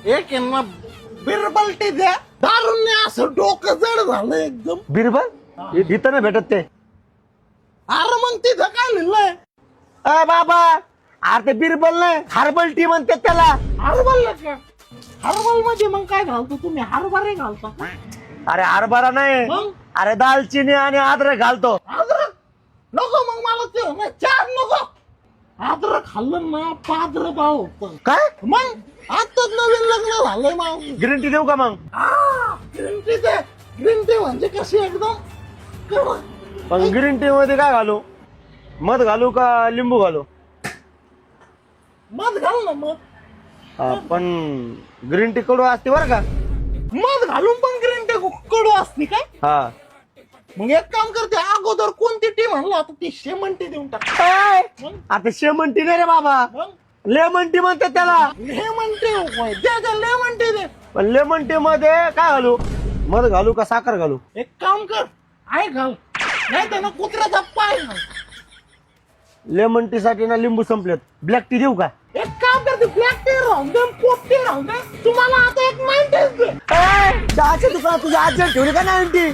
एक आहे ना बिरबल टी द्या. दारूने असं डोकं जड झालं एकदम. बिरबल इथं नाही भेटत ते. अरे मग तिथं काय लिहिलंय? बाबा अरे ते बिरबल नाही हर्बल टी म्हणतात त्याला. हरबल का? हरबल मध्ये मग काय घालतो तुम्ही? हरभरे घालता का? अरे हरभरा नाही, मग अरे दालचिनी आणि अद्रक घालतो. अद्रक नको मग मला ते ना चार नको. अद्रक खाल्लं ना पाद्र भाव होतं. काय मग आताच नवीन लग्न झालंय मग. ग्रीन टी देऊ का मग? ग्रीन टी दे. ग्रीन टी म्हणजे कशी एकदम कडक. पण ग्रीन टी मध्ये काय घालू? मध घालू का लिंबू घालू? मध घाल ना मध. पण ग्रीन टी कडू असते बरं का. मध घालून पण ग्रीन टी कडू असते काय? हा मग एक काम करते अगोदर कोणती टी म्हणलं आता ती शेमन टी देऊन टाक. मग आता शेमन टी नाही रे बाबा, मग लेमन टी म्हणतात त्याला. लेमन टी द्या लेमन टी दे. पण लेमन टी मध्ये काय घालू? मध घालू का साखर घालू? एक काम कर आय घाल नाही तर ना कुत्र्याचा पाय घाल. लेमन टी साठी ना लिंबू संपलेत. ब्लॅक टी देऊ का? एक काम करते ब्लॅक टी राहून दे पोपटी राहून दे. तुम्हाला आता एक 90 दे. चहाच्या दुकानात तुझी आजी ठेवली का 90?